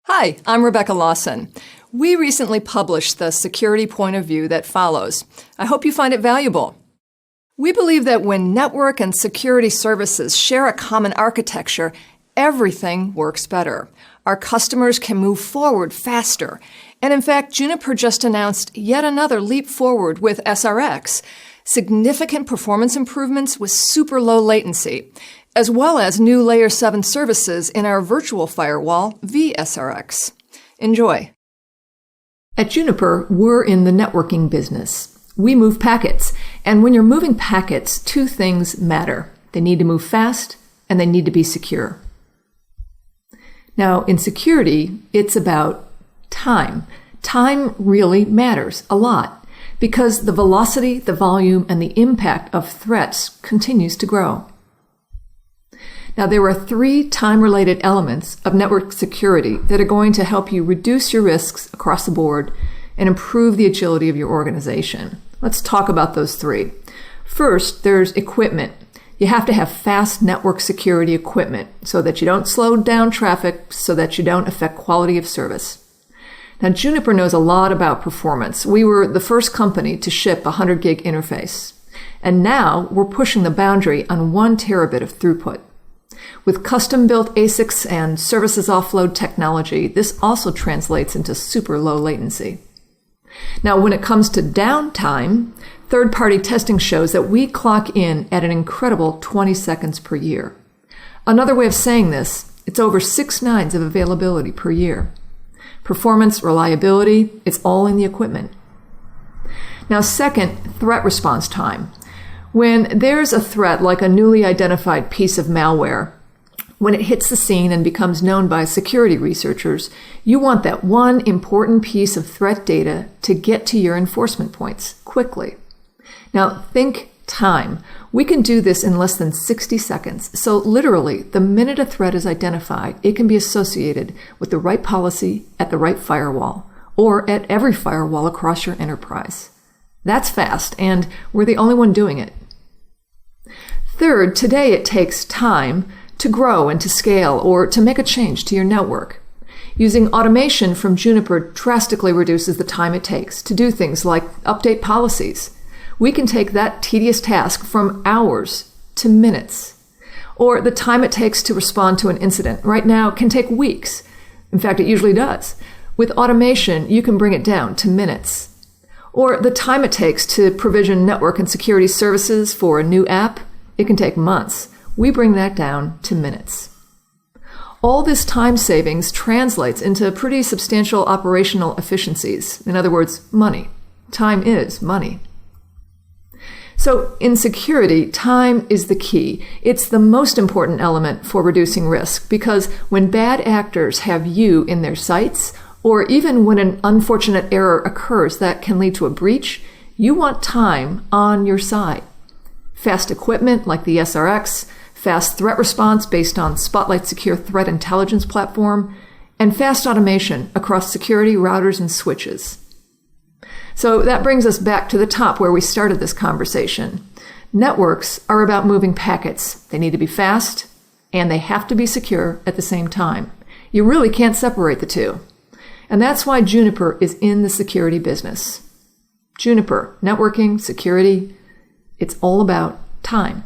Hi, I'm Rebecca Lawson. We recently published the security point of view that follows. I hope you find it valuable. We believe that when network and security services share a common architecture, everything works better. Our customers can move forward faster. And in fact, Juniper just announced yet another leap forward with SRX, significant performance improvements with super low latency, as well as new Layer 7 services in our virtual firewall, vSRX. Enjoy. At Juniper, we're in the networking business. We move packets, and when you're moving packets, two things matter. They need to move fast, and they need to be secure. Now, in security, it's about time. Time really matters a lot because the velocity, the volume, and the impact of threats continues to grow. Now, there are three time-related elements of network security that are going to help you reduce your risks across the board and improve the agility of your organization. Let's talk about those three. First, there's equipment. You have to have fast network security equipment so that you don't slow down traffic, so that you don't affect quality of service. Now, Juniper knows a lot about performance. We were the first company to ship a 100 gig interface. And now we're pushing the boundary on 1 terabit of throughput. With custom-built ASICs and services offload technology, this also translates into super low latency. Now, when it comes to downtime, third-party testing shows that we clock in at an incredible 20 seconds per year. Another way of saying this, it's over 6 nines of availability per year. Performance, reliability, it's all in the equipment. Now, second, threat response time. When there's a threat like a newly identified piece of malware, when it hits the scene and becomes known by security researchers, you want that one important piece of threat data to get to your enforcement points quickly. Now, think time. We can do this in less than 60 seconds. So literally, the minute a threat is identified, it can be associated with the right policy at the right firewall, or at every firewall across your enterprise. That's fast, and we're the only one doing it. Third, today it takes time to grow and to scale or to make a change to your network. Using automation from Juniper drastically reduces the time it takes to do things like update policies. We can take that tedious task from hours to minutes. Or the time it takes to respond to an incident right now can take weeks. In fact, it usually does. With automation, you can bring it down to minutes. Or the time it takes to provision network and security services for a new app, it can take months. We bring that down to minutes. All this time savings translates into pretty substantial operational efficiencies. In other words, money. Time is money. So in security, time is the key. It's the most important element for reducing risk because when bad actors have you in their sights, or even when an unfortunate error occurs that can lead to a breach, you want time on your side. Fast equipment like the SRX, fast threat response based on Spotlight Secure Threat Intelligence Platform, and fast automation across security routers and switches. So that brings us back to the top where we started this conversation. Networks are about moving packets. They need to be fast, and they have to be secure at the same time. You really can't separate the two. And that's why Juniper is in the security business. Juniper, networking, security, it's all about time.